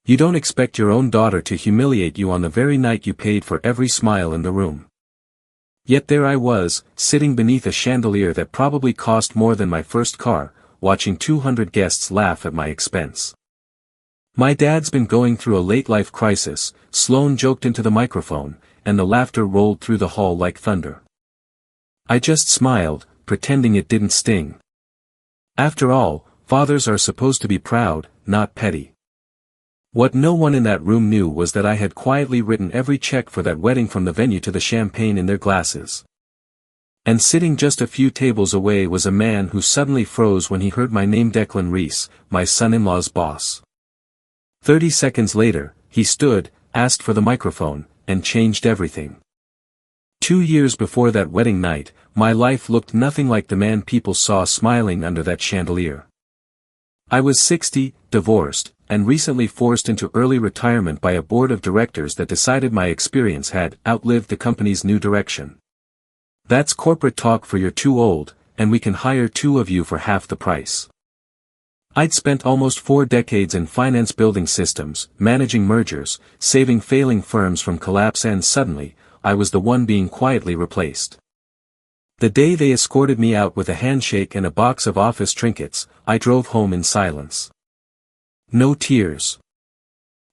You don't expect your own daughter to humiliate you on the very night you paid for every smile in the room. Yet there I was, sitting beneath a chandelier that probably cost more than my first car, watching 200 guests laugh at my expense. My dad's been going through a late-life crisis, Sloane joked into the microphone, and the laughter rolled through the hall like thunder. I just smiled, pretending it didn't sting. After all, fathers are supposed to be proud, not petty. What no one in that room knew was that I had quietly written every check for that wedding from the venue to the champagne in their glasses. And sitting just a few tables away was a man who suddenly froze when he heard my name, Declan Reese, my son-in-law's boss. 30 seconds later, he stood, asked for the microphone, and changed everything. 2 years before that wedding night, my life looked nothing like the man people saw smiling under that chandelier. I was 60, divorced, and recently forced into early retirement by a board of directors that decided my experience had outlived the company's new direction. That's corporate talk for you're too old, and we can hire 2 of you for half the price. I'd spent almost 4 decades in finance, building systems, managing mergers, saving failing firms from collapse, and suddenly, I was the one being quietly replaced. The day they escorted me out with a handshake and a box of office trinkets, I drove home in silence. No tears.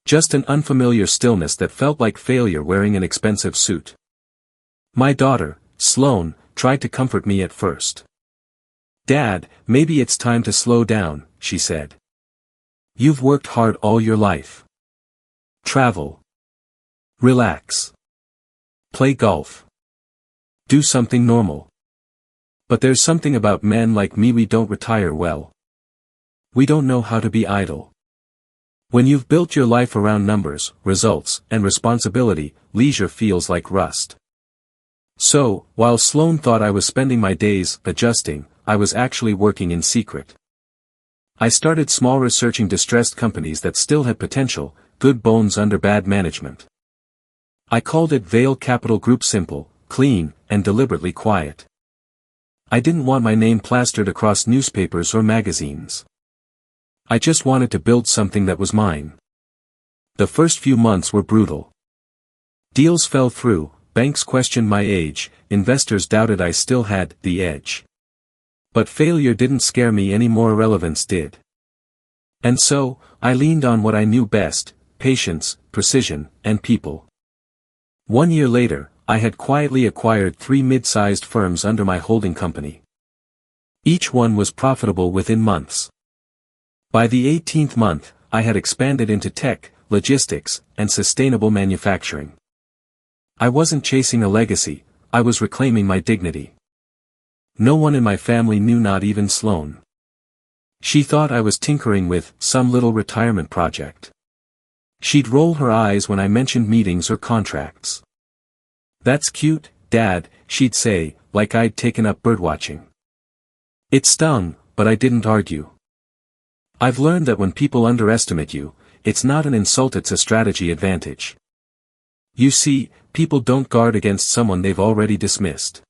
Just an unfamiliar stillness that felt like failure wearing an expensive suit. My daughter, Sloane, tried to comfort me at first. "Dad, maybe it's time to slow down," she said. "You've worked hard all your life. Travel. Relax. Play golf. Do something normal. But there's something about men like me, we don't retire well. We don't know how to be idle. When you've built your life around numbers, results, and responsibility, leisure feels like rust." So, while Sloane thought I was spending my days adjusting, I was actually working in secret. I started small, researching distressed companies that still had potential, good bones under bad management. I called it Vail Capital Group, simple, clean, and deliberately quiet. I didn't want my name plastered across newspapers or magazines. I just wanted to build something that was mine. The first few months were brutal. Deals fell through, banks questioned my age, investors doubted I still had the edge. But failure didn't scare me any more, relevance did. And so, I leaned on what I knew best: patience, precision, and people. 1 year later, I had quietly acquired 3 mid-sized firms under my holding company. Each one was profitable within months. By the 18th month, I had expanded into tech, logistics, and sustainable manufacturing. I wasn't chasing a legacy, I was reclaiming my dignity. No one in my family knew, not even Sloane. She thought I was tinkering with some little retirement project. She'd roll her eyes when I mentioned meetings or contracts. "That's cute, Dad," she'd say, like I'd taken up birdwatching. It stung, but I didn't argue. I've learned that when people underestimate you, it's not an insult, it's a strategy advantage. You see, people don't guard against someone they've already dismissed.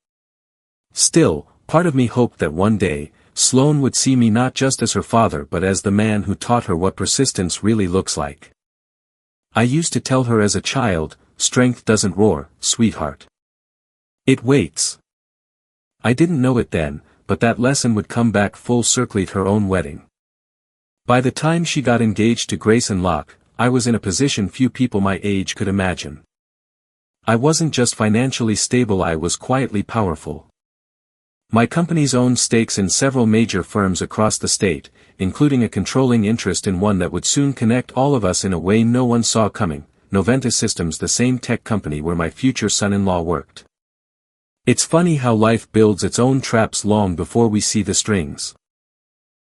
Still, part of me hoped that one day, Sloane would see me not just as her father but as the man who taught her what persistence really looks like. I used to tell her as a child, "Strength doesn't roar, sweetheart. It waits." I didn't know it then, but that lesson would come back full circle at her own wedding. By the time she got engaged to Grayson Locke, I was in a position few people my age could imagine. I wasn't just financially stable, I was quietly powerful. My companies owned stakes in several major firms across the state, including a controlling interest in one that would soon connect all of us in a way no one saw coming: Noventa Systems, the same tech company where my future son-in-law worked. It's funny how life builds its own traps long before we see the strings.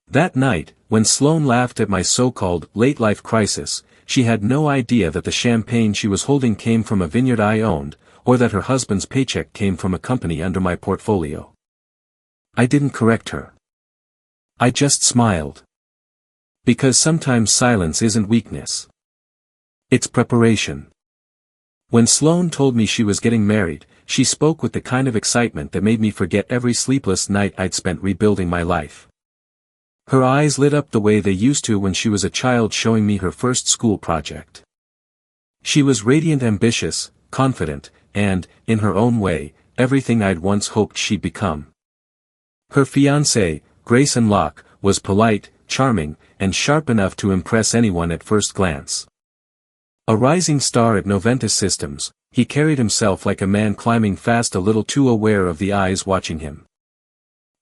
That night, when Sloane laughed at my so-called late-life crisis, she had no idea that the champagne she was holding came from a vineyard I owned, or that her husband's paycheck came from a company under my portfolio. I didn't correct her. I just smiled. Because sometimes silence isn't weakness. It's preparation. When Sloane told me she was getting married, she spoke with the kind of excitement that made me forget every sleepless night I'd spent rebuilding my life. Her eyes lit up the way they used to when she was a child showing me her first school project. She was radiant, ambitious, confident, and, in her own way, everything I'd once hoped she'd become. Her fiancé, Grayson Locke, was polite, charming, and sharp enough to impress anyone at first glance. A rising star at Noventus Systems, he carried himself like a man climbing fast, a little too aware of the eyes watching him.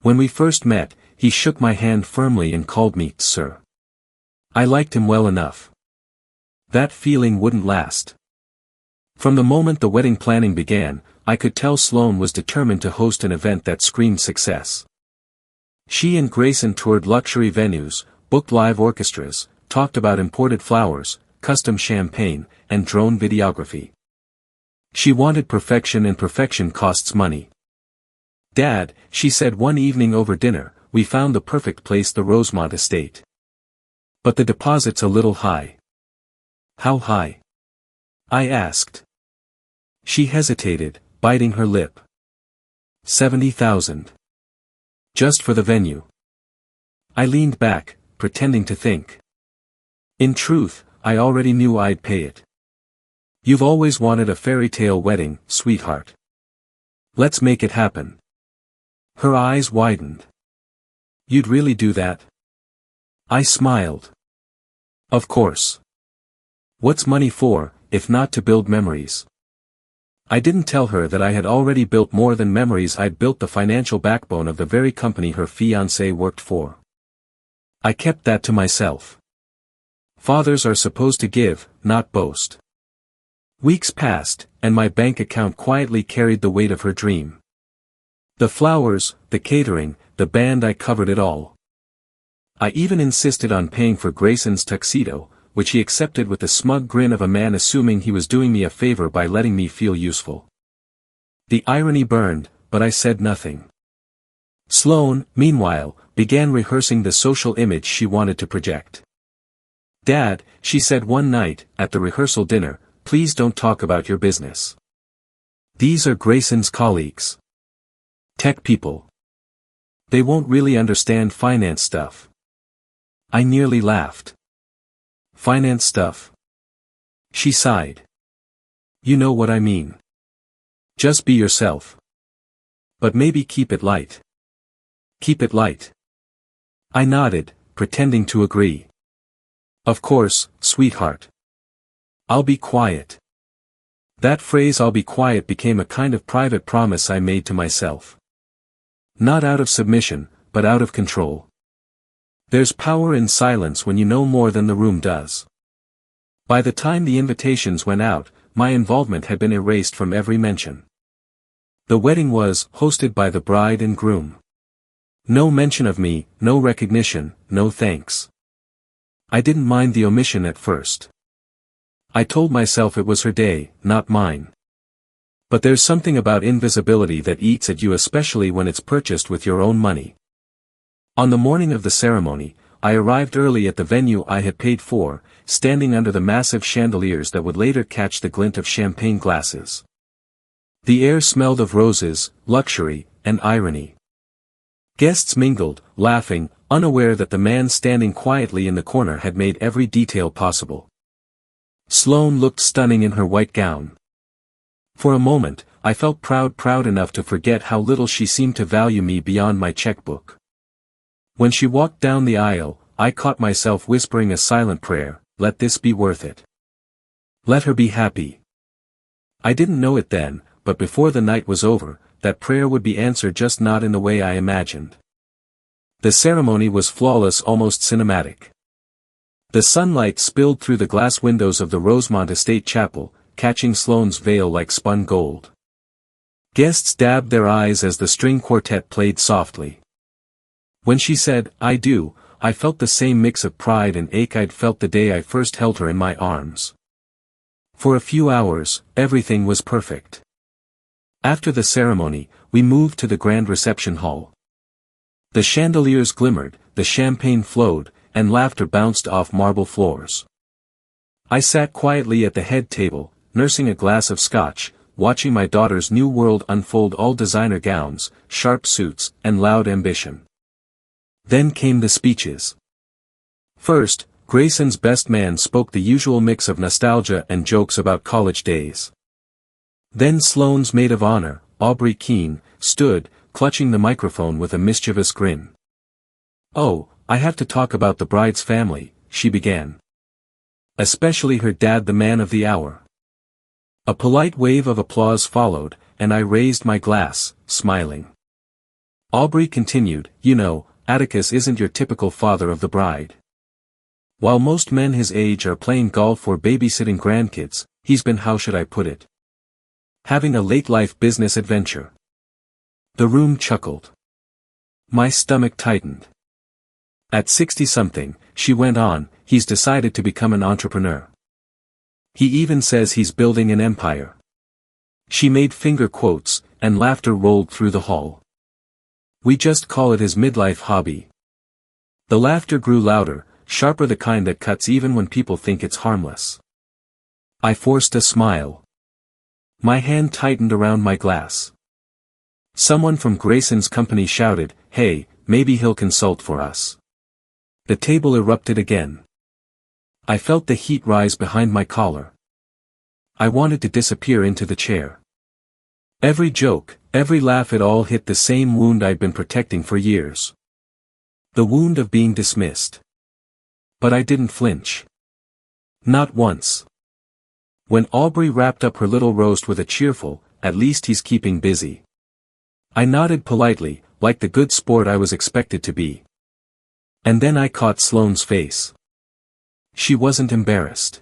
When we first met, he shook my hand firmly and called me, sir. I liked him well enough. That feeling wouldn't last. From the moment the wedding planning began, I could tell Sloane was determined to host an event that screamed success. She and Grayson toured luxury venues, booked live orchestras, talked about imported flowers, custom champagne, and drone videography. She wanted perfection, and perfection costs money. Dad, she said one evening over dinner, we found the perfect place, the Rosemont estate. But the deposit's a little high. How high? I asked. She hesitated, biting her lip. 70,000. Just for the venue. I leaned back, pretending to think. In truth, I already knew I'd pay it. You've always wanted a fairy tale wedding, sweetheart. Let's make it happen. Her eyes widened. You'd really do that? I smiled. Of course. What's money for, if not to build memories? I didn't tell her that I had already built more than memories. I'd built the financial backbone of the very company her fiancé worked for. I kept that to myself. Fathers are supposed to give, not boast. Weeks passed, and my bank account quietly carried the weight of her dream. The flowers, the catering, the band, I covered it all. I even insisted on paying for Grayson's tuxedo, which he accepted with the smug grin of a man assuming he was doing me a favor by letting me feel useful. The irony burned, but I said nothing. Sloane, meanwhile, began rehearsing the social image she wanted to project. Dad, she said one night, at the rehearsal dinner, please don't talk about your business. These are Grayson's colleagues. Tech people. They won't really understand finance stuff. I nearly laughed. Finance stuff? She sighed. You know what I mean. Just be yourself. But maybe keep it light. Keep it light. I nodded, pretending to agree. Of course, sweetheart. I'll be quiet. That phrase, I'll be quiet, became a kind of private promise I made to myself. Not out of submission, but out of control. There's power in silence when you know more than the room does. By the time the invitations went out, my involvement had been erased from every mention. The wedding was hosted by the bride and groom. No mention of me, no recognition, no thanks. I didn't mind the omission at first. I told myself it was her day, not mine. But there's something about invisibility that eats at you, especially when it's purchased with your own money. On the morning of the ceremony, I arrived early at the venue I had paid for, standing under the massive chandeliers that would later catch the glint of champagne glasses. The air smelled of roses, luxury, and irony. Guests mingled, laughing, unaware that the man standing quietly in the corner had made every detail possible. Sloane looked stunning in her white gown. For a moment, I felt proud enough to forget how little she seemed to value me beyond my checkbook. When she walked down the aisle, I caught myself whispering a silent prayer, let this be worth it. Let her be happy. I didn't know it then, but before the night was over, that prayer would be answered, just not in the way I imagined. The ceremony was flawless, almost cinematic. The sunlight spilled through the glass windows of the Rosemont Estate Chapel, catching Sloane's veil like spun gold. Guests dabbed their eyes as the string quartet played softly. When she said, I do, I felt the same mix of pride and ache I'd felt the day I first held her in my arms. For a few hours, everything was perfect. After the ceremony, we moved to the grand reception hall. The chandeliers glimmered, the champagne flowed, and laughter bounced off marble floors. I sat quietly at the head table, nursing a glass of scotch, watching my daughter's new world unfold, all designer gowns, sharp suits, and loud ambition. Then came the speeches. First, Grayson's best man spoke the usual mix of nostalgia and jokes about college days. Then Sloane's maid of honor, Aubrey Keene, stood, clutching the microphone with a mischievous grin. "Oh, I have to talk about the bride's family," she began. "Especially her dad, the man of the hour." A polite wave of applause followed, and I raised my glass, smiling. Aubrey continued, "You know, Atticus isn't your typical father of the bride. While most men his age are playing golf or babysitting grandkids, he's been, how should I put it, having a late-life business adventure." The room chuckled. My stomach tightened. "At 60-something, she went on, he's decided to become an entrepreneur. He even says he's building an empire." She made finger quotes, and laughter rolled through the hall. "We just call it his midlife hobby." The laughter grew louder, sharper, the kind that cuts even when people think it's harmless. I forced a smile. My hand tightened around my glass. Someone from Grayson's company shouted, "Hey, maybe he'll consult for us." The table erupted again. I felt the heat rise behind my collar. I wanted to disappear into the chair. Every joke, every laugh, it all hit the same wound I'd been protecting for years. The wound of being dismissed. But I didn't flinch. Not once. When Aubrey wrapped up her little roast with a cheerful, "At least he's keeping busy," I nodded politely, like the good sport I was expected to be. And then I caught Sloane's face. She wasn't embarrassed.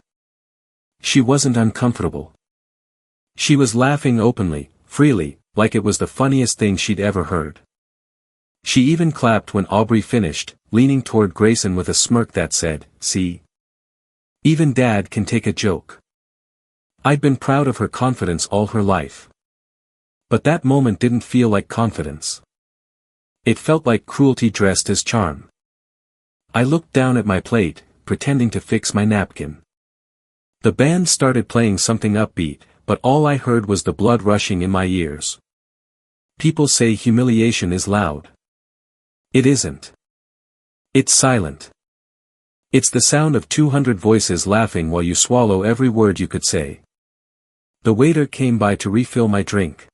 She wasn't uncomfortable. She was laughing openly, freely, like it was the funniest thing she'd ever heard. She even clapped when Aubrey finished, leaning toward Grayson with a smirk that said, "See? Even Dad can take a joke." I'd been proud of her confidence all her life. But that moment didn't feel like confidence. It felt like cruelty dressed as charm. I looked down at my plate, pretending to fix my napkin. The band started playing something upbeat, but all I heard was the blood rushing in my ears. People say humiliation is loud. It isn't. It's silent. It's the sound of 200 voices laughing while you swallow every word you could say. The waiter came by to refill my drink.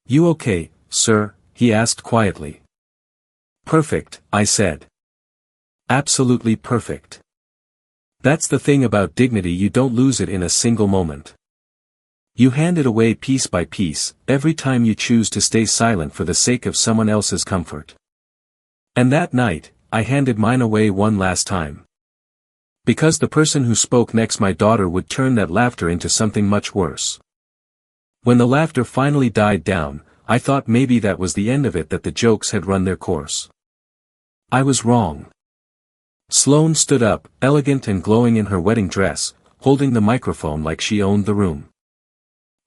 "You okay, sir?" he asked quietly. "Perfect," I said. "Absolutely perfect. That's the thing about dignity, you don't lose it in a single moment. You hand it away piece by piece, every time you choose to stay silent for the sake of someone else's comfort." And that night, I handed mine away one last time. Because the person who spoke next, my daughter, would turn that laughter into something much worse. When the laughter finally died down, I thought maybe that was the end of it, that the jokes had run their course. I was wrong. Sloane stood up, elegant and glowing in her wedding dress, holding the microphone like she owned the room.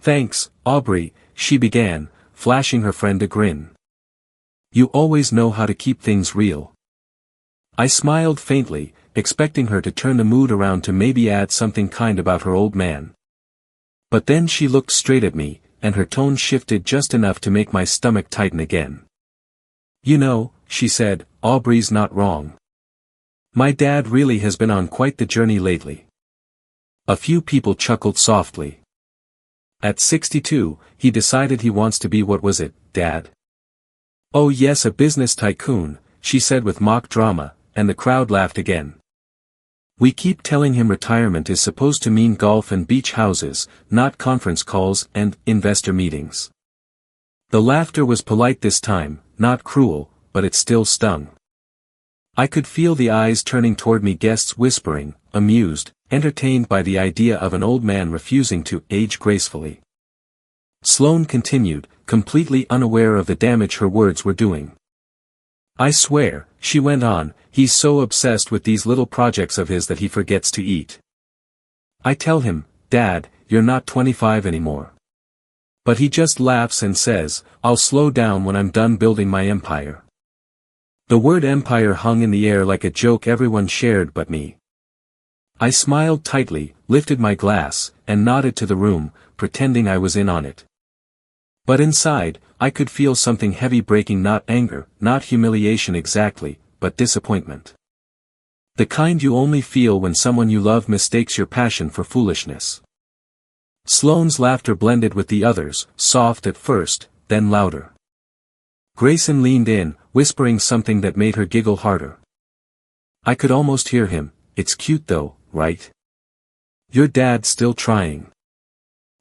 "Thanks, Aubrey," she began, flashing her friend a grin. "You always know how to keep things real." I smiled faintly, expecting her to turn the mood around to maybe add something kind about her old man. But then she looked straight at me, and her tone shifted just enough to make my stomach tighten again. "You know," she said, "Aubrey's not wrong. My dad really has been on quite the journey lately." A few people chuckled softly. "At 62, he decided he wants to be, what was it, Dad?" "Oh yes, a business tycoon," she said with mock drama, and the crowd laughed again. "We keep telling him retirement is supposed to mean golf and beach houses, not conference calls and investor meetings." The laughter was polite this time, not cruel, but it still stung. I could feel the eyes turning toward me, guests whispering, amused, entertained by the idea of an old man refusing to age gracefully. Sloane continued, completely unaware of the damage her words were doing. "I swear," she went on, "he's so obsessed with these little projects of his that he forgets to eat. I tell him, 'Dad, you're not 25 anymore.' But he just laughs and says, 'I'll slow down when I'm done building my empire.'" The word empire hung in the air like a joke everyone shared but me. I smiled tightly, lifted my glass, and nodded to the room, pretending I was in on it. But inside, I could feel something heavy breaking, not anger, not humiliation exactly, but disappointment. The kind you only feel when someone you love mistakes your passion for foolishness. Sloane's laughter blended with the others, soft at first, then louder. Grayson leaned in, whispering something that made her giggle harder. I could almost hear him, "It's cute though, right? Your dad's still trying."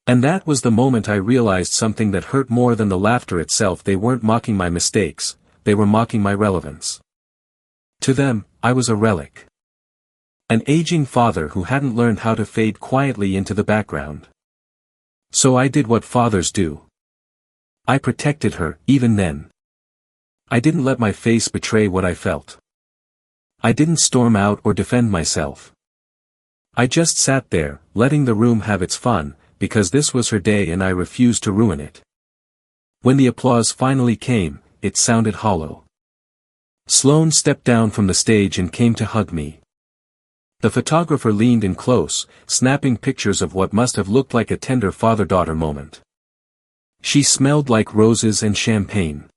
And that was the moment I realized something that hurt more than the laughter itself. They weren't mocking my mistakes, they were mocking my relevance. To them, I was a relic. An aging father who hadn't learned how to fade quietly into the background. So I did what fathers do. I protected her, even then. I didn't let my face betray what I felt. I didn't storm out or defend myself. I just sat there, letting the room have its fun, because this was her day and I refused to ruin it. When the applause finally came, it sounded hollow. Sloane stepped down from the stage and came to hug me. The photographer leaned in close, snapping pictures of what must have looked like a tender father-daughter moment. She smelled like roses and champagne.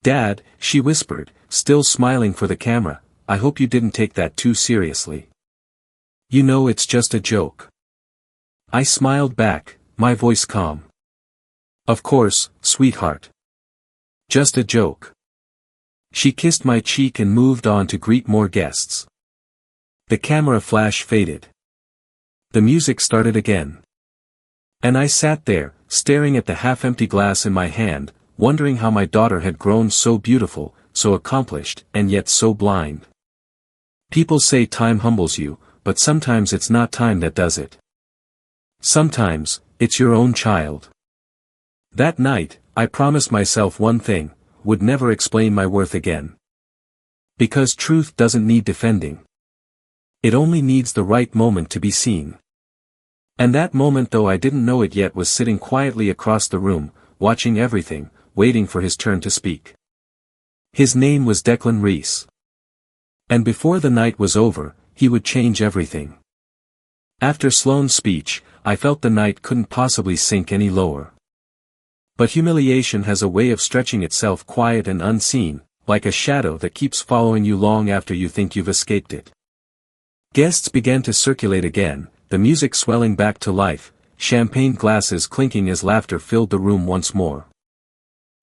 "Dad," she whispered, still smiling for the camera, "I hope you didn't take that too seriously. You know it's just a joke." I smiled back, my voice calm. "Of course, sweetheart. Just a joke." She kissed my cheek and moved on to greet more guests. The camera flash faded. The music started again. And I sat there, staring at the half-empty glass in my hand, wondering how my daughter had grown so beautiful, so accomplished, and yet so blind. People say time humbles you, but sometimes it's not time that does it. Sometimes, it's your own child. That night, I promised myself one thing, would never explain my worth again. Because truth doesn't need defending. It only needs the right moment to be seen. And that moment, though I didn't know it yet, was sitting quietly across the room, watching everything, waiting for his turn to speak. His name was Declan Reese. And before the night was over, he would change everything. After Sloane's speech, I felt the night couldn't possibly sink any lower. But humiliation has a way of stretching itself quiet and unseen, like a shadow that keeps following you long after you think you've escaped it. Guests began to circulate again, the music swelling back to life, champagne glasses clinking as laughter filled the room once more.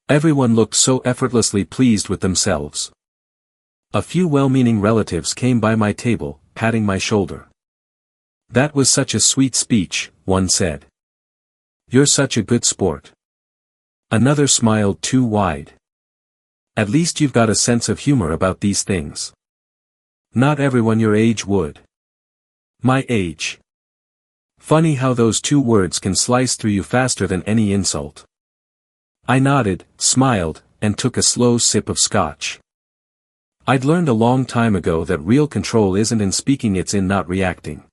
Everyone looked so effortlessly pleased with themselves. A few well-meaning relatives came by my table, patting my shoulder. "That was such a sweet speech," one said. "You're such a good sport." Another smiled too wide. "At least you've got a sense of humor about these things. Not everyone your age would." My age. Funny how those two words can slice through you faster than any insult. I nodded, smiled, and took a slow sip of scotch. I'd learned a long time ago that real control isn't in speaking, it's in not reacting.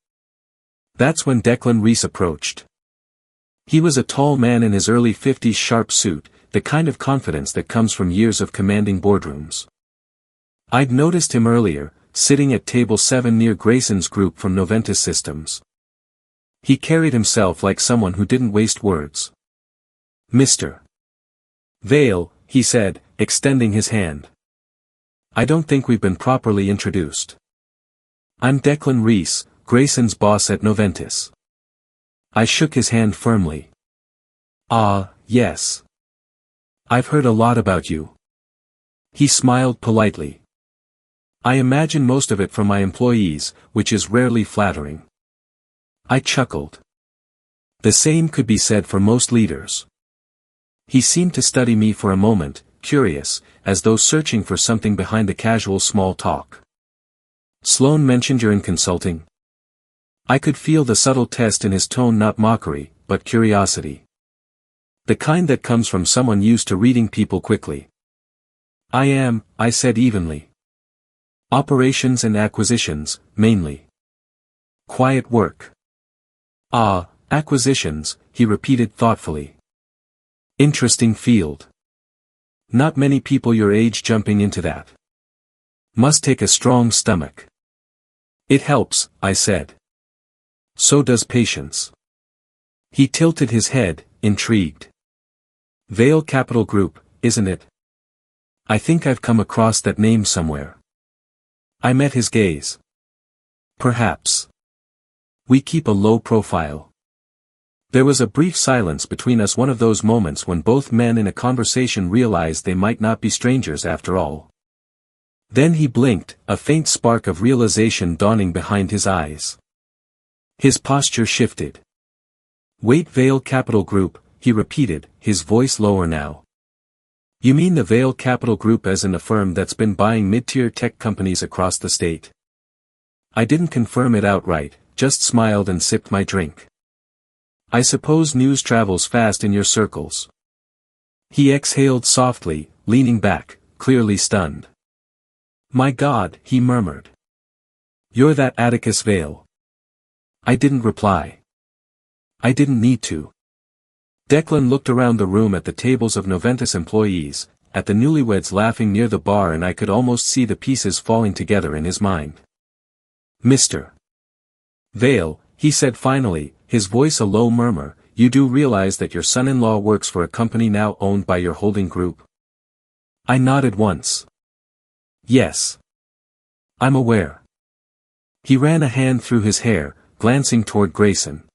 That's when Declan Reese approached. He was a tall man in his early 50s, sharp suit, the kind of confidence that comes from years of commanding boardrooms. I'd noticed him earlier, sitting at table 7 near Grayson's group from Noventus Systems. He carried himself like someone who didn't waste words. "Mr. Vail," he said, extending his hand. "I don't think we've been properly introduced. I'm Declan Reese, Grayson's boss at Noventus." I shook his hand firmly. "Ah, yes. I've heard a lot about you." He smiled politely. "I imagine most of it from my employees, which is rarely flattering." I chuckled. The same could be said for most leaders. He seemed to study me for a moment, curious, as though searching for something behind the casual small talk. "Sloane mentioned you're in consulting." I could feel the subtle test in his tone, not mockery, but curiosity. The kind that comes from someone used to reading people quickly. "I am," I said evenly. "Operations and acquisitions, mainly. Quiet work." "Ah, acquisitions," he repeated thoughtfully. "Interesting field. Not many people your age jumping into that. Must take a strong stomach." "It helps," I said. "So does patience." He tilted his head, intrigued. Vail Capital Group, isn't it? I think I've come across that name somewhere. I met his gaze. Perhaps. We keep a low profile. There was a brief silence between us, one of those moments when both men in a conversation realized they might not be strangers after all. Then he blinked, a faint spark of realization dawning behind his eyes. His posture shifted. Wait, Vail Capital Group, he repeated, his voice lower now. You mean the Vail Capital Group, as in a firm that's been buying mid-tier tech companies across the state? I didn't confirm it outright, just smiled and sipped my drink. I suppose news travels fast in your circles. He exhaled softly, leaning back, clearly stunned. My God, he murmured. You're that Atticus Vail. I didn't reply. I didn't need to. Declan looked around the room at the tables of Noventus employees, at the newlyweds laughing near the bar, and I could almost see the pieces falling together in his mind. Mr. Vail, he said finally, his voice a low murmur, you do realize that your son-in-law works for a company now owned by your holding group? I nodded once. Yes. I'm aware. He ran a hand through his hair, glancing toward Grayson.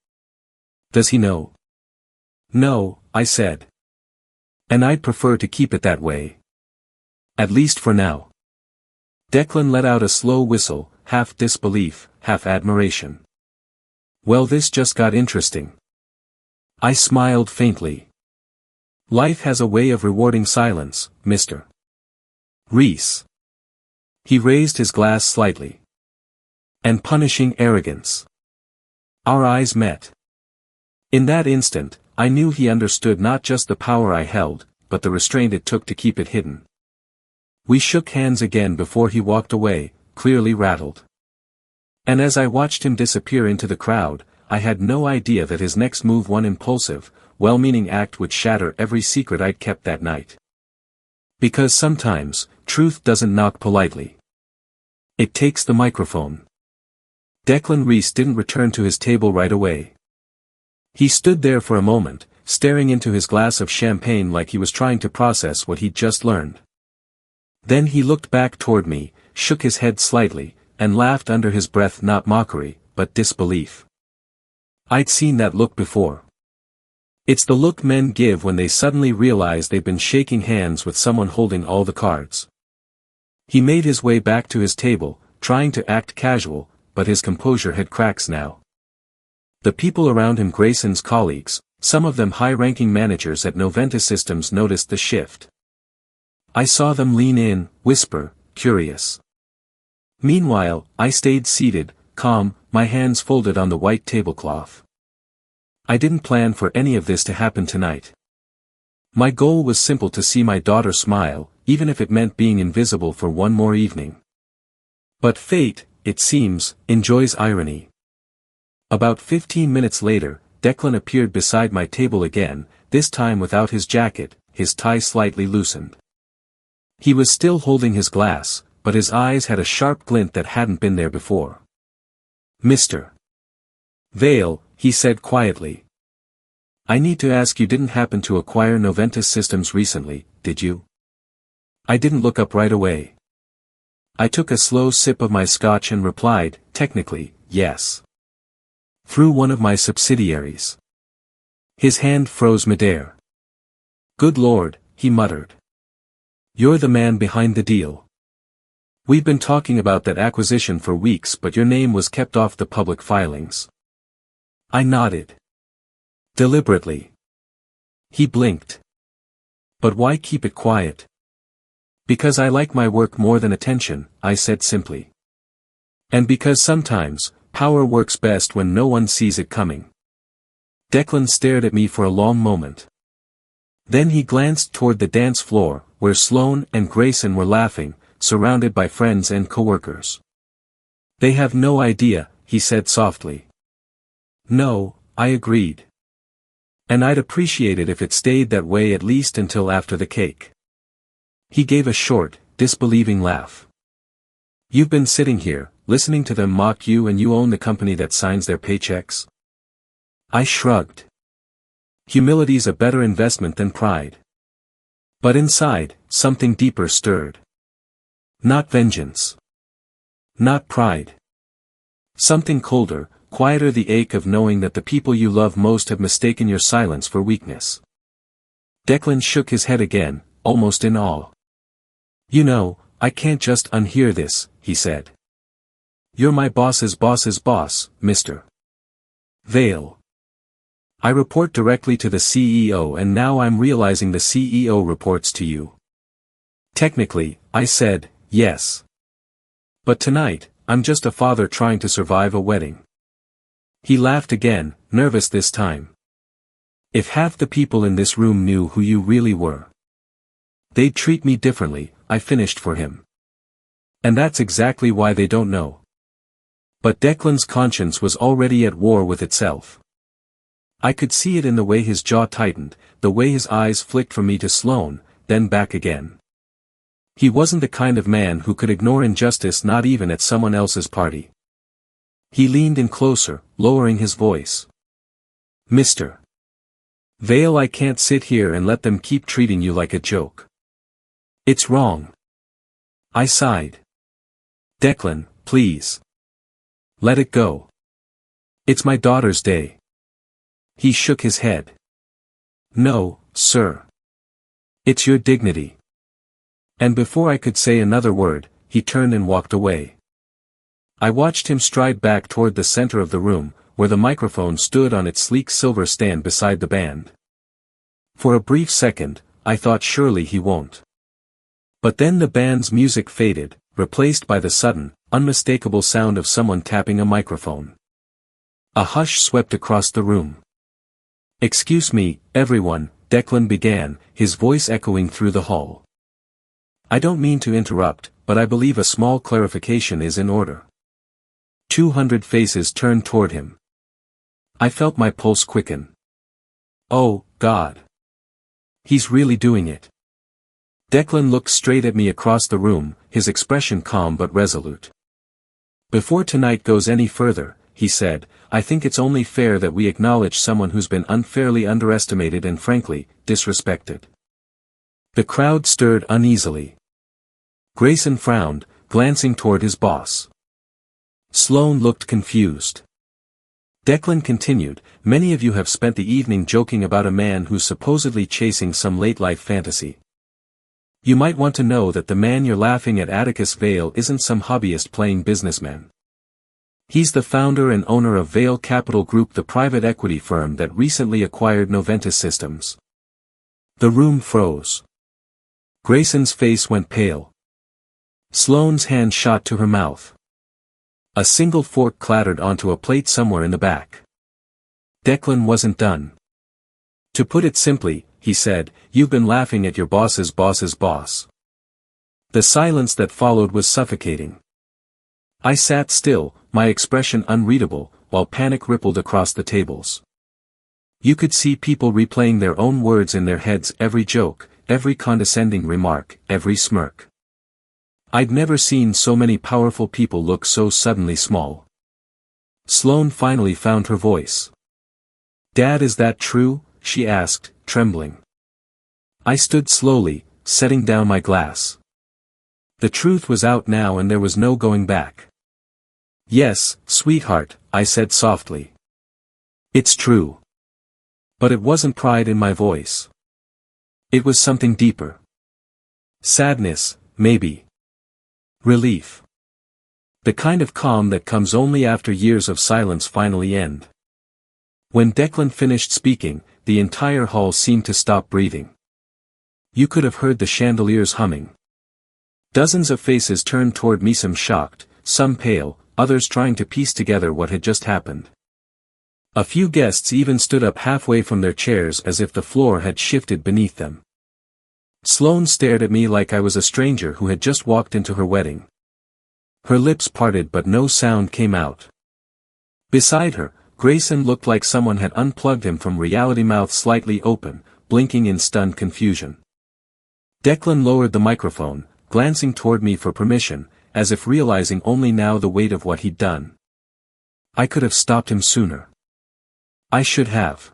Does he know? No, I said. And I'd prefer to keep it that way. At least for now. Declan let out a slow whistle, half disbelief, half admiration. Well, this just got interesting. I smiled faintly. Life has a way of rewarding silence, Mr. Reese. He raised his glass slightly. And punishing arrogance. Our eyes met. In that instant, I knew he understood not just the power I held, but the restraint it took to keep it hidden. We shook hands again before he walked away, clearly rattled. And as I watched him disappear into the crowd, I had no idea that his next move, one impulsive, well-meaning act, would shatter every secret I'd kept that night. Because sometimes, truth doesn't knock politely. It takes the microphone. Declan Reese didn't return to his table right away. He stood there for a moment, staring into his glass of champagne like he was trying to process what he'd just learned. Then he looked back toward me, shook his head slightly, and laughed under his breath, not mockery, but disbelief. I'd seen that look before. It's the look men give when they suddenly realize they've been shaking hands with someone holding all the cards. He made his way back to his table, trying to act casual, but his composure had cracks now. The people around him, Grayson's colleagues, some of them high-ranking managers at Noventus Systems, noticed the shift. I saw them lean in, whisper, curious. Meanwhile, I stayed seated, calm, my hands folded on the white tablecloth. I didn't plan for any of this to happen tonight. My goal was simple: to see my daughter smile, even if it meant being invisible for one more evening. But fate, it seems, enjoys irony. About 15 minutes later, Declan appeared beside my table again, this time without his jacket, his tie slightly loosened. He was still holding his glass, but his eyes had a sharp glint that hadn't been there before. Mr. Vail, he said quietly. I need to ask, you didn't happen to acquire Noventus Systems recently, did you? I didn't look up right away. I took a slow sip of my scotch and replied, technically, yes. Through one of my subsidiaries. His hand froze midair. Good Lord, he muttered. You're the man behind the deal. We've been talking about that acquisition for weeks, but your name was kept off the public filings. I nodded. Deliberately. He blinked. But why keep it quiet? Because I like my work more than attention, I said simply. And because sometimes, power works best when no one sees it coming. Declan stared at me for a long moment. Then he glanced toward the dance floor, where Sloane and Grayson were laughing, surrounded by friends and coworkers. They have no idea, he said softly. No, I agreed. And I'd appreciate it if it stayed that way at least until after the cake. He gave a short, disbelieving laugh. You've been sitting here, listening to them mock you, and you own the company that signs their paychecks? I shrugged. Humility's a better investment than pride. But inside, something deeper stirred. Not vengeance. Not pride. Something colder, quieter, the ache of knowing that the people you love most have mistaken your silence for weakness. Declan shook his head again, almost in awe. You know, I can't just unhear this, he said. You're my boss's boss's boss, Mr. Vail. I report directly to the CEO, and now I'm realizing the CEO reports to you. Technically, I said, yes. But tonight, I'm just a father trying to survive a wedding. He laughed again, nervous this time. If half the people in this room knew who you really were, they'd treat me differently, I finished for him. And that's exactly why they don't know. But Declan's conscience was already at war with itself. I could see it in the way his jaw tightened, the way his eyes flicked from me to Sloane, then back again. He wasn't the kind of man who could ignore injustice, not even at someone else's party. He leaned in closer, lowering his voice. Mr. Vail, I can't sit here and let them keep treating you like a joke. It's wrong. I sighed. Declan, please. Let it go. It's my daughter's day. He shook his head. No, sir. It's your dignity. And before I could say another word, he turned and walked away. I watched him stride back toward the center of the room, where the microphone stood on its sleek silver stand beside the band. For a brief second, I thought surely he won't. But then the band's music faded, replaced by the sudden, unmistakable sound of someone tapping a microphone. A hush swept across the room. Excuse me, everyone, Declan began, his voice echoing through the hall. I don't mean to interrupt, but I believe a small clarification is in order. 200 faces turned toward him. I felt my pulse quicken. Oh, God. He's really doing it. Declan looked straight at me across the room, his expression calm but resolute. Before tonight goes any further, he said, I think it's only fair that we acknowledge someone who's been unfairly underestimated and frankly, disrespected. The crowd stirred uneasily. Grayson frowned, glancing toward his boss. Sloane looked confused. Declan continued, many of you have spent the evening joking about a man who's supposedly chasing some late-life fantasy. You might want to know that the man you're laughing at, Atticus Vail, isn't some hobbyist playing businessman. He's the founder and owner of Vail Capital Group, the private equity firm that recently acquired Noventus Systems. The room froze. Grayson's face went pale. Sloane's hand shot to her mouth. A single fork clattered onto a plate somewhere in the back. Declan wasn't done. To put it simply, he said, you've been laughing at your boss's boss's boss. The silence that followed was suffocating. I sat still, my expression unreadable, while panic rippled across the tables. You could see people replaying their own words in their heads, every joke, every condescending remark, every smirk. I'd never seen so many powerful people look so suddenly small. Sloane finally found her voice. Dad, is that true? She asked, trembling. I stood slowly, setting down my glass. The truth was out now and there was no going back. Yes, sweetheart, I said softly. It's true. But it wasn't pride in my voice. It was something deeper. Sadness, maybe. Relief. The kind of calm that comes only after years of silence finally end. When Declan finished speaking, the entire hall seemed to stop breathing. You could have heard the chandeliers humming. Dozens of faces turned toward me, some shocked, some pale, others trying to piece together what had just happened. A few guests even stood up halfway from their chairs as if the floor had shifted beneath them. Sloane stared at me like I was a stranger who had just walked into her wedding. Her lips parted but no sound came out. Beside her, Grayson looked like someone had unplugged him from reality, mouth slightly open, blinking in stunned confusion. Declan lowered the microphone, glancing toward me for permission, as if realizing only now the weight of what he'd done. I could have stopped him sooner. I should have.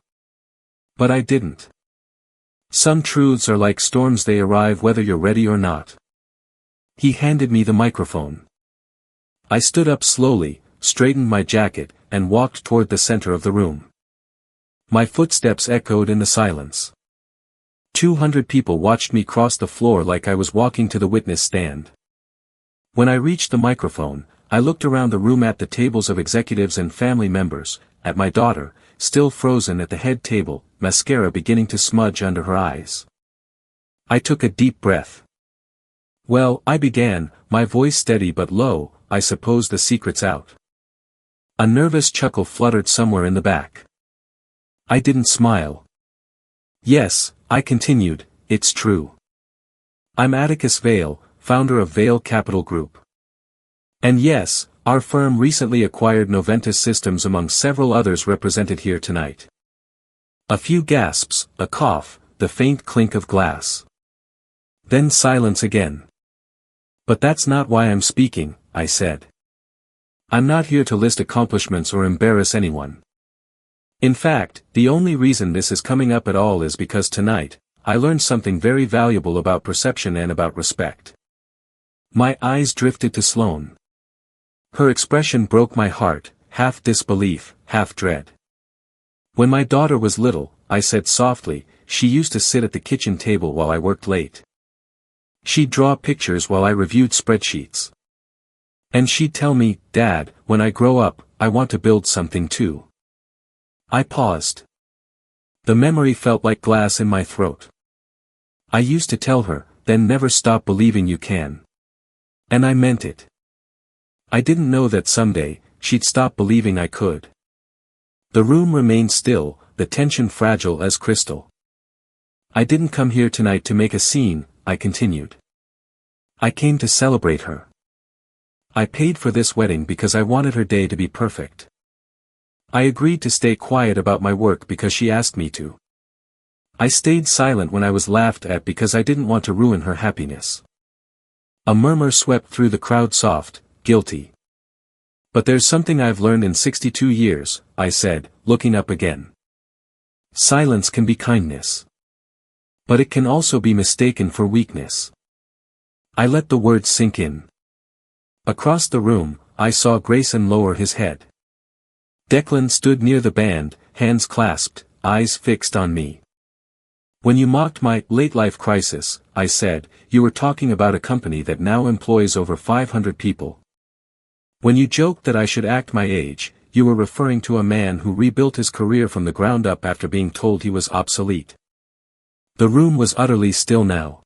But I didn't. Some truths are like storms, they arrive whether you're ready or not. He handed me the microphone. I stood up slowly, straightened my jacket, and walked toward the center of the room. My footsteps echoed in the silence. 200 people watched me cross the floor like I was walking to the witness stand. When I reached the microphone, I looked around the room at the tables of executives and family members, at my daughter, still frozen at the head table, mascara beginning to smudge under her eyes. I took a deep breath. Well, I began, my voice steady but low, I suppose the secret's out. A nervous chuckle fluttered somewhere in the back. I didn't smile. Yes, I continued, it's true. I'm Atticus Vail, founder of Vail Capital Group. And yes, our firm recently acquired Noventus Systems among several others represented here tonight. A few gasps, a cough, the faint clink of glass. Then silence again. But that's not why I'm speaking, I said. I'm not here to list accomplishments or embarrass anyone. In fact, the only reason this is coming up at all is because tonight, I learned something very valuable about perception and about respect. My eyes drifted to Sloane. Her expression broke my heart, half disbelief, half dread. When my daughter was little, I said softly, she used to sit at the kitchen table while I worked late. She'd draw pictures while I reviewed spreadsheets. And she'd tell me, Dad, when I grow up, I want to build something too. I paused. The memory felt like glass in my throat. I used to tell her, then never stop believing you can. And I meant it. I didn't know that someday, she'd stop believing I could. The room remained still, the tension fragile as crystal. I didn't come here tonight to make a scene, I continued. I came to celebrate her. I paid for this wedding because I wanted her day to be perfect. I agreed to stay quiet about my work because she asked me to. I stayed silent when I was laughed at because I didn't want to ruin her happiness. A murmur swept through the crowd, soft, guilty. But there's something I've learned in 62 years, I said, looking up again. Silence can be kindness. But it can also be mistaken for weakness. I let the words sink in. Across the room, I saw Grayson lower his head. Declan stood near the band, hands clasped, eyes fixed on me. When you mocked my late-life crisis, I said, you were talking about a company that now employs over 500 people. When you joked that I should act my age, you were referring to a man who rebuilt his career from the ground up after being told he was obsolete. The room was utterly still now.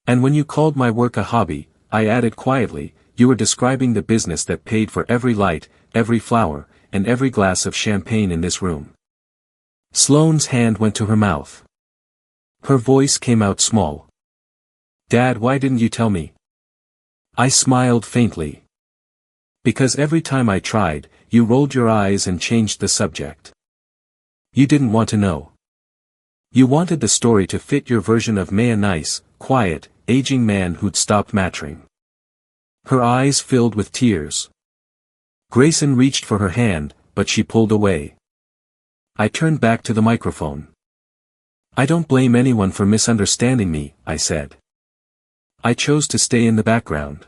And when you called my work a hobby, I added quietly, you were describing the business that paid for every light, every flower, and every glass of champagne in this room. Sloane's hand went to her mouth. Her voice came out small. Dad, why didn't you tell me? I smiled faintly. Because every time I tried, you rolled your eyes and changed the subject. You didn't want to know. You wanted the story to fit your version of a nice, quiet, aging man who'd stopped mattering. Her eyes filled with tears. Grayson reached for her hand, but she pulled away. I turned back to the microphone. I don't blame anyone for misunderstanding me, I said. I chose to stay in the background.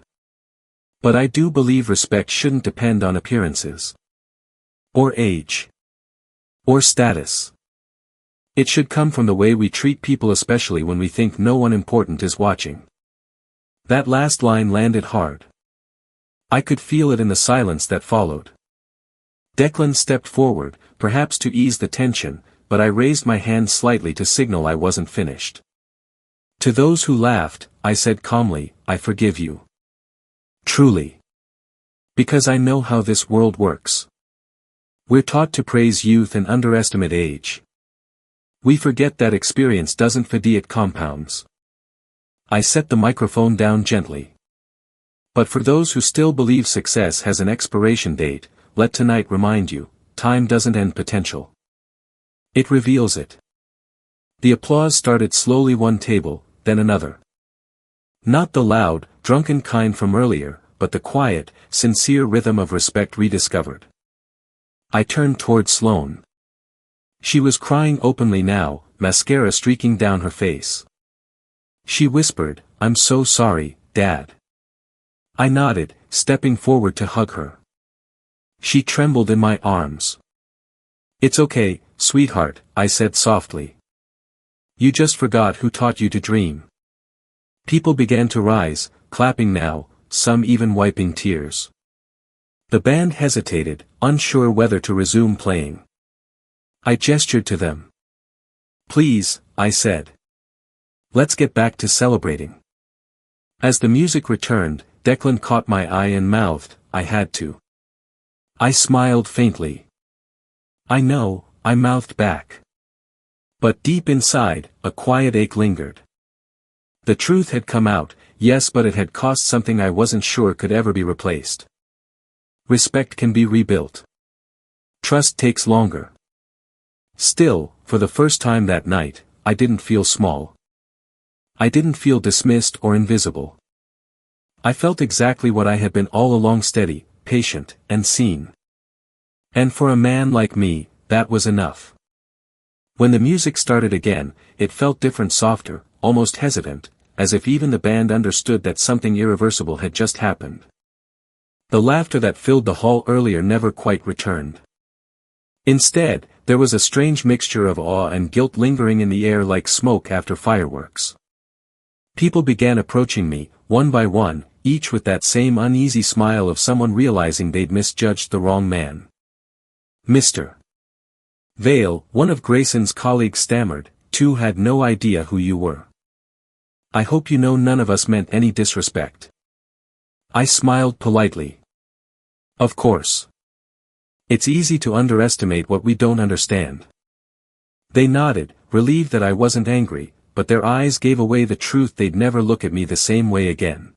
But I do believe respect shouldn't depend on appearances. Or age. Or status. It should come from the way we treat people, especially when we think no one important is watching. That last line landed hard. I could feel it in the silence that followed. Declan stepped forward, perhaps to ease the tension, but I raised my hand slightly to signal I wasn't finished. To those who laughed, I said calmly, I forgive you. Truly. Because I know how this world works. We're taught to praise youth and underestimate age. We forget that experience doesn't fade, it compounds. I set the microphone down gently. But for those who still believe success has an expiration date, let tonight remind you, time doesn't end potential. It reveals it. The applause started slowly, one table, then another. Not the loud, drunken kind from earlier, but the quiet, sincere rhythm of respect rediscovered. I turned toward Sloane. She was crying openly now, mascara streaking down her face. She whispered, "I'm so sorry, Dad." I nodded, stepping forward to hug her. She trembled in my arms. "It's okay, sweetheart," I said softly. "You just forgot who taught you to dream." People began to rise, clapping now, some even wiping tears. The band hesitated, unsure whether to resume playing. I gestured to them. "Please," I said. "Let's get back to celebrating." As the music returned, Declan caught my eye and mouthed, "I had to." I smiled faintly. "I know," I mouthed back. But deep inside, a quiet ache lingered. The truth had come out, yes, but it had cost something I wasn't sure could ever be replaced. Respect can be rebuilt. Trust takes longer. Still, for the first time that night, I didn't feel small. I didn't feel dismissed or invisible. I felt exactly what I had been all along: steady, patient, and seen. And for a man like me, that was enough. When the music started again, it felt different, softer, almost hesitant, as if even the band understood that something irreversible had just happened. The laughter that filled the hall earlier never quite returned. Instead, there was a strange mixture of awe and guilt lingering in the air like smoke after fireworks. People began approaching me, one by one, each with that same uneasy smile of someone realizing they'd misjudged the wrong man. "Mr. Vail," one of Grayson's colleagues stammered, "two had no idea who you were. I hope you know none of us meant any disrespect." I smiled politely. "Of course. It's easy to underestimate what we don't understand." They nodded, relieved that I wasn't angry, but their eyes gave away the truth: they'd never look at me the same way again.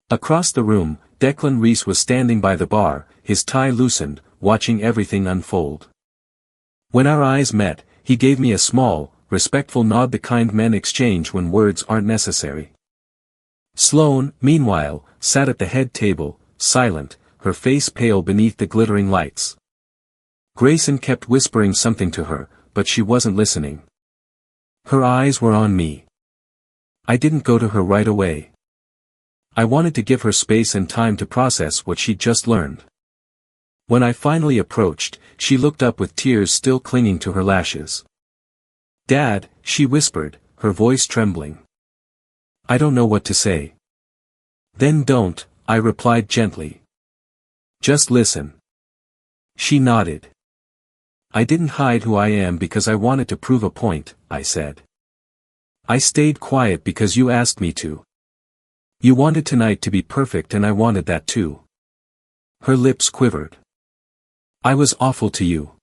Across the room, Declan Reese was standing by the bar, his tie loosened, watching everything unfold. When our eyes met, he gave me a small, respectful nod, the kind men exchange when words aren't necessary. Sloane, meanwhile, sat at the head table, silent, her face pale beneath the glittering lights. Grayson kept whispering something to her, but she wasn't listening. Her eyes were on me. I didn't go to her right away. I wanted to give her space and time to process what she'd just learned. When I finally approached, she looked up with tears still clinging to her lashes. "Dad," she whispered, her voice trembling. "I don't know what to say." "Then don't," I replied gently. "Just listen." She nodded. "I didn't hide who I am because I wanted to prove a point," I said. "I stayed quiet because you asked me to. You wanted tonight to be perfect and I wanted that too." Her lips quivered. "I was awful to you."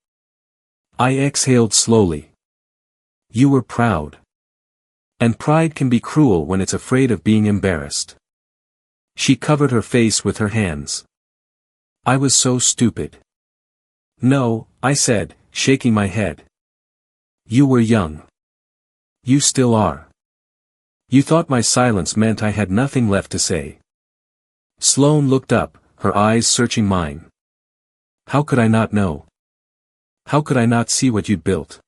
I exhaled slowly. "You were proud. And pride can be cruel when it's afraid of being embarrassed." She covered her face with her hands. "I was so stupid." "No," I said, shaking my head. "You were young. You still are. You thought my silence meant I had nothing left to say." Sloane looked up, her eyes searching mine. "How could I not know? How could I not see what you'd built?"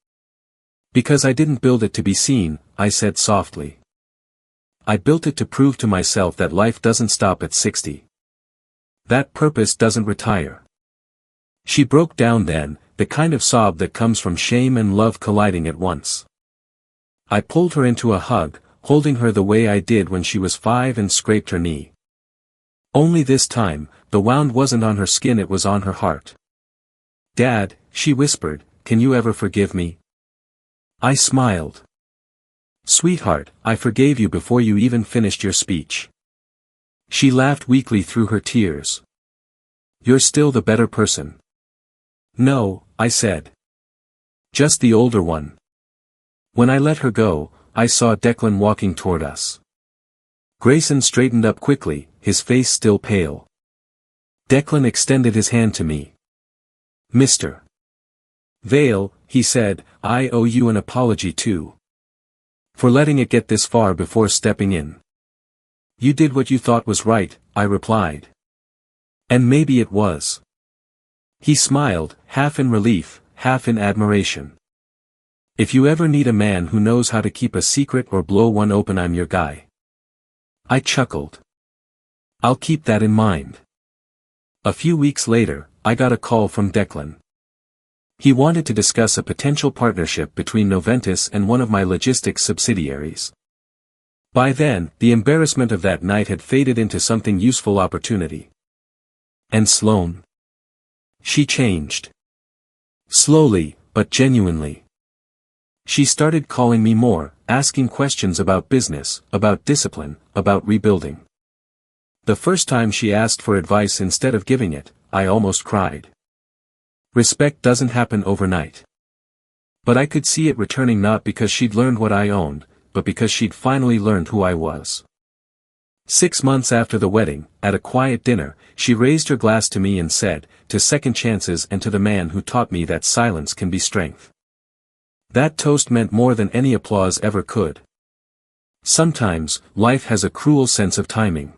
"Because I didn't build it to be seen," I said softly. "I built it to prove to myself that life doesn't stop at 60. That purpose doesn't retire." She broke down then, the kind of sob that comes from shame and love colliding at once. I pulled her into a hug, holding her the way I did when she was 5 and scraped her knee. Only this time, the wound wasn't on her skin, it was on her heart. "Dad," she whispered, "can you ever forgive me?" I smiled. "Sweetheart, I forgave you before you even finished your speech." She laughed weakly through her tears. "You're still the better person." "No," I said. "Just the older one." When I let her go, I saw Declan walking toward us. Grayson straightened up quickly, his face still pale. Declan extended his hand to me. "Mr. Vail," he said, "I owe you an apology too. For letting it get this far before stepping in." "You did what you thought was right," I replied. "And maybe it was." He smiled, half in relief, half in admiration. If you ever need a man who knows how to keep a secret or blow one open, I'm your guy. I chuckled. I'll keep that in mind. A few weeks later, I got a call from Declan. He wanted to discuss a potential partnership between Noventus and one of my logistics subsidiaries. By then, the embarrassment of that night had faded into something useful opportunity. And Sloane? She changed. Slowly, but genuinely. She started calling me more, asking questions about business, about discipline, about rebuilding. The first time she asked for advice instead of giving it, I almost cried. Respect doesn't happen overnight. But I could see it returning, not because she'd learned what I owned, but because she'd finally learned who I was. 6 months after the wedding, at a quiet dinner, she raised her glass to me and said, "To second chances and to the man who taught me that silence can be strength." That toast meant more than any applause ever could. Sometimes, life has a cruel sense of timing.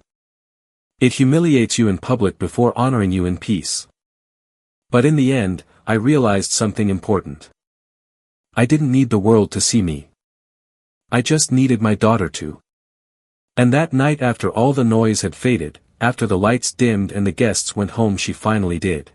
It humiliates you in public before honoring you in peace. But in the end, I realized something important. I didn't need the world to see me. I just needed my daughter to. And that night, after all the noise had faded, after the lights dimmed and the guests went home, she finally did.